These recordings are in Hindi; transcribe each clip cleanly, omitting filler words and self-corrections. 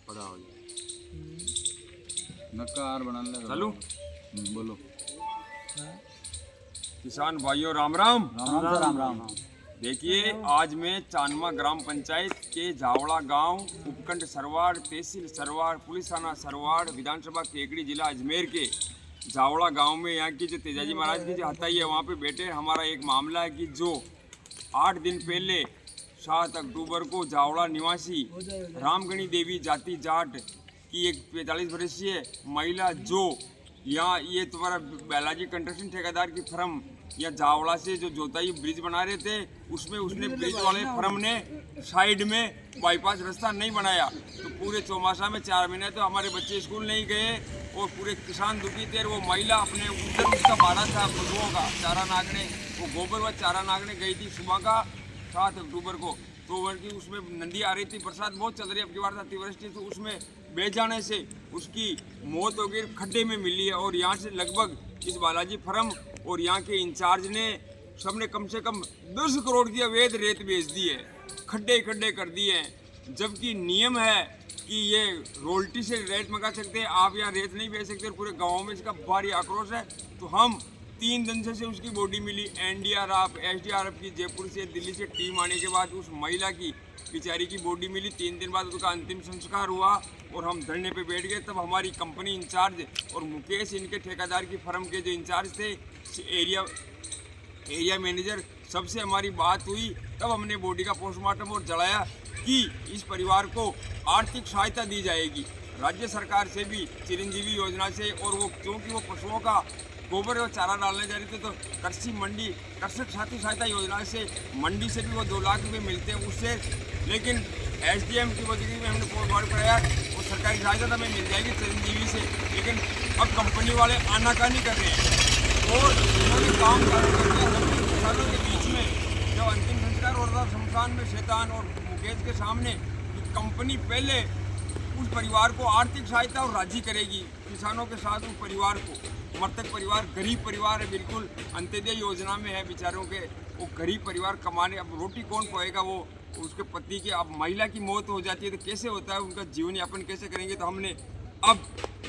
पड़ा हो जाए नकार बना ले। चलो बोलो। किसान भाइयों राम राम। राम राम राम राम। देखिए आज मैं चानमा ग्राम पंचायत के झावड़ा गांव, उपखंड सरवाड़, तहसील सरवाड़, पुलिस थाना सरवाड़, विधानसभा केकड़ी, जिला अजमेर के झावड़ा गांव में यहाँ की जो तेजाजी महाराज की जो हत्याई है वहाँ पे बैठे। हमारा एक मामला है कि जो 8 दिन पहले 7 अक्टूबर को झावड़ा निवासी रामगणी देवी जाति जाट की एक 45 वर्षीय महिला जो यहाँ ये तुम्हारा बालाजी कंस्ट्रक्शन ठेकेदार की फर्म या झावड़ा से जो जोताई ब्रिज बना रहे थे उसमें उसने ब्रिज वाले फर्म ने साइड में बाईपास रास्ता नहीं बनाया, तो पूरे चौमासा में 4 महीने तो हमारे बच्चे स्कूल नहीं गए और पूरे किसान दुखी थे। वो महिला अपने उधर उसका बाड़ा था पशुओं का चारा नागने, वो गोबर व चारा नागने गई थी सुबह का 7 अक्टूबर को। तो उनकी उसमें नदी आ रही थी, बरसात बहुत चल रही है, अब की बार अतिवृष्टि, तो उसमें बह जाने से उसकी मौत हो गई, खड्डे में मिली है। और यहाँ से लगभग इस बालाजी फर्म और यहाँ के इंचार्ज ने सबने कम से कम 10 करोड़ की अवैध रेत बेच दी है, खड्डे खड्डे कर दिए हैं, जबकि नियम है कि ये रोल्टी से रेत मंगा सकते हैं, आप यहाँ रेत नहीं बेच सकते। पूरे गाँव में इसका भारी आक्रोश है। तो हम 3 दिन से उसकी बॉडी मिली, NDRF SDRF की जयपुर से दिल्ली से टीम आने के बाद उस महिला की बेचारी की बॉडी मिली। 3 दिन बाद उसका अंतिम संस्कार हुआ और हम धरने पे बैठ गए। तब हमारी कंपनी इंचार्ज और मुकेश इनके ठेकेदार की फर्म के जो इंचार्ज थे, एरिया मैनेजर, सबसे हमारी बात हुई। तब हमने बॉडी का पोस्टमार्टम और जलाया कि इस परिवार को आर्थिक सहायता दी जाएगी राज्य सरकार से भी, चिरंजीवी योजना से, और वो क्योंकि वो पशुओं का गोबर और चारा डालने जा रही थी तो कृषि मंडी कृषक साथी सहायता योजना से मंडी से भी वो 2 लाख रुपये मिलते हैं उससे। लेकिन SDM की वजह में हमने फॉरवर्ड कराया और सरकारी सहायता हमें मिल जाएगी चिरंजीवी से, लेकिन अब कंपनी वाले आनाकानी कर रहे हैं और उन्होंने काम चालू कर दिया। किसानों के बीच में जब अंतिम संस्कार हो रहा था शमशान में शैतान और मुकेश के सामने, कंपनी पहले उस परिवार को आर्थिक सहायता और राजी करेगी किसानों के साथ। उस परिवार को, मृतक परिवार गरीब परिवार है, बिल्कुल अंत्योदय योजना में है बेचारों के, वो गरीब परिवार कमाने, अब रोटी कौन पाएगा, वो उसके पति के, अब महिला की मौत हो जाती है तो कैसे होता है, उनका जीवन यापन कैसे करेंगे। तो हमने अब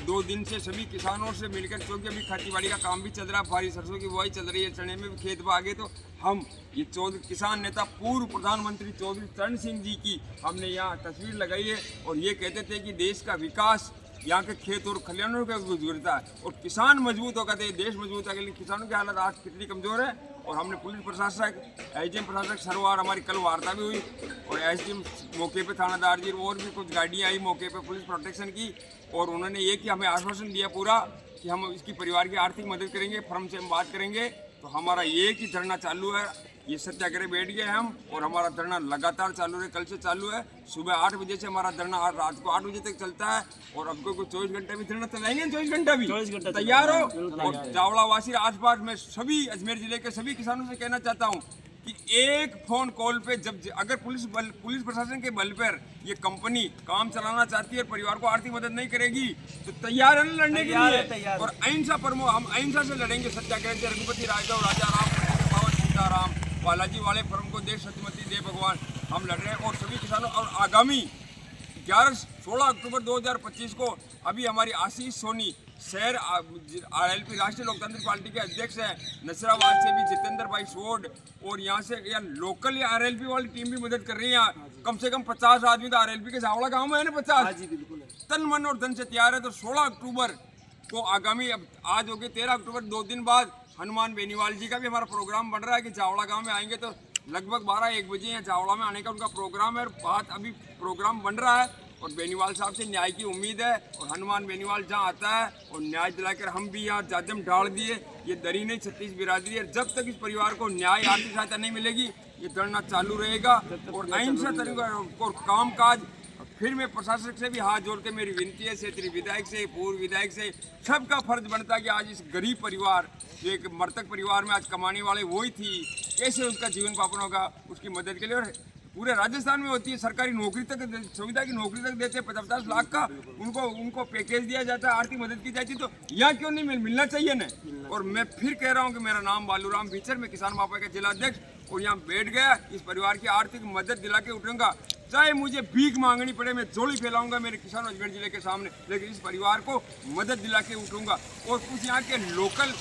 2 दिन से सभी किसानों से मिलकर, क्योंकि अभी खेती बाड़ी का काम भी चल रहा है, भारी सरसों की बुआई चल रही है, चने में भी खेत बागे, तो हम ये किसान नेता पूर्व प्रधानमंत्री चौधरी चरण सिंह जी की हमने यहाँ तस्वीर लगाई है और ये कहते थे कि देश का विकास यहाँ के खेत और खलिहानों का गुजरता है और किसान मजबूत होगा तो देश मजबूत है। लेकिन किसानों की हालत आज कितनी कमज़ोर है। और हमने पुलिस प्रशासक, SDM प्रशासक सरवार, हमारी कल वार्ता भी हुई और SDM मौके पे थानादार जी और भी कुछ गाड़ियाँ आई मौके पे पुलिस प्रोटेक्शन की, और उन्होंने ये कि हमें आश्वासन दिया पूरा कि हम इसकी परिवार की आर्थिक मदद करेंगे, फर्म से हम बात करेंगे। तो हमारा ये कि धरना चालू है, ये सत्याग्रह बैठ गए हम और हमारा धरना लगातार चालू है, कल से चालू है। सुबह 8 बजे से हमारा धरना रात को 8 बजे तक चलता है और अब कोई 24 घंटे भी धरना चलाएंगे, 24 घंटा भी तैयार हो। और झावड़ा वासी आसपास में सभी अजमेर जिले के सभी किसानों से कहना चाहता हूँ कि एक फ़ोन कॉल पे जब अगर पुलिस प्रशासन के बल पर ये कंपनी काम चलाना चाहती है और परिवार को आर्थिक मदद नहीं करेगी तो तैयार है ना लड़ने के लिए। और अहिंसा परमो, हम अहिंसा से लड़ेंगे सत्याग्रह से। रघुपति राघव, राजा राम, पवन सीताराम, बालाजी वाले फर्म को दे सत्यमती दे भगवान, हम लड़ रहे हैं। और सभी किसानों, और आगामी 16 अक्टूबर 2025 को अभी हमारी आशीष सोनी शहर RLP राष्ट्रीय लोकतांत्रिक पार्टी के अध्यक्ष हैं, नसराबाद से भी जितेंद्र भाई सोड, और यहाँ से या लोकल या RLP वाली टीम भी मदद कर रही है। कम से कम 50 आदमी तो RLP के झावड़ा गांव में है ना, 50 तन मन और धन से तैयार है। तो 16 अक्टूबर को आगामी, अब आज हो गए 13 अक्टूबर, 2 दिन बाद हनुमान बेनीवाल जी का भी हमारा प्रोग्राम बन रहा है कि झावड़ा गांव में आएंगे। तो लगभग 12-1 बजे यहाँ झावड़ा में आने का उनका प्रोग्राम है और बात अभी प्रोग्राम बन रहा है और बेनीवाल साहब से न्याय की उम्मीद है। और हनुमान बेनीवाल जहाँ आता है और न्याय दिलाकर हम भी यहाँ जाजम ढाल दिए, ये दरी नहीं 36 बिरादरी है। जब तक इस परिवार को न्याय आर्थिक सहायता नहीं मिलेगी ये धरना चालू रहेगा और अहिंसा तरीका और काम काज। फिर मैं प्रशासक से भी हाथ जोड़ के मेरी विनती है, क्षेत्रीय विधायक से, पूर्व विधायक से, सबका फर्ज बनता है कि आज इस गरीब परिवार, जो एक मृतक परिवार में आज कमाने वाले वही थी, कैसे उसका जीवन यापन होगा, उसकी मदद के लिए। और पूरे राजस्थान में होती है, सरकारी नौकरी तक, सुविधा की नौकरी तक देते हैं, 50 लाख का उनको पैकेज दिया जाता है, आर्थिक मदद की जाती है। तो यहाँ क्यों नहीं मिलना चाहिए ना। और मैं फिर कह रहा हूँ कि मेरा नाम बालूराम बीचर, मैं किसान मापा का जिला अध्यक्ष, और यहाँ बैठ गया, इस परिवार की आर्थिक मदद दिला के उठूंगा। चाहे मुझे भीख मांगनी पड़े, मैं झोली फैलाऊंगा मेरे किसान अजमेर जिले के सामने, लेकिन इस परिवार को मदद दिला के उठूंगा। और कुछ यहाँ के लोकल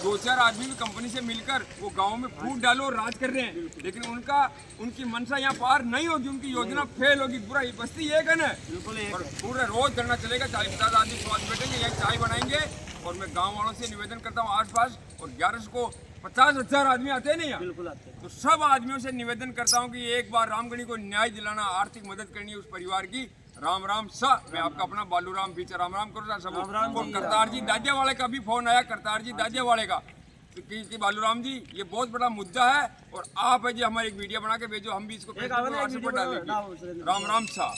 2-4 आदमी भी कंपनी से मिलकर वो गांव में फूट डालो और राज कर रहे हैं, लेकिन उनकी मनसा यहाँ पार नहीं होगी, उनकी योजना फेल होगी। पूरा बस्ती एक है ना, और पूरा रोज करना चलेगा। 40-50 आदमी स्वाद बैठेंगे, यहाँ चाय बनाएंगे। और मैं गाँव वालों से निवेदन करता हूँ आसपास, और 11 को 50,000 आदमी आते हैं नहीं यहाँ, तो सब आदमियों से निवेदन करता हूँ कि एक बार रामगढ़ी को न्याय दिलाना, आर्थिक मदद करनी है उस परिवार की। राम राम सा, मैं आपका अपना बालूराम बीच राम राम करो सब। और करतार जी दादिया वाले का भी फोन आया, करतार जी दादिया वाले का, कि बालूराम जी ये बहुत बड़ा मुद्दा है, और आप है जी हमारी एक वीडियो बना के भेजो, हम भी इसको व्हाट्सएप पर डालेंगे। राम राम सा।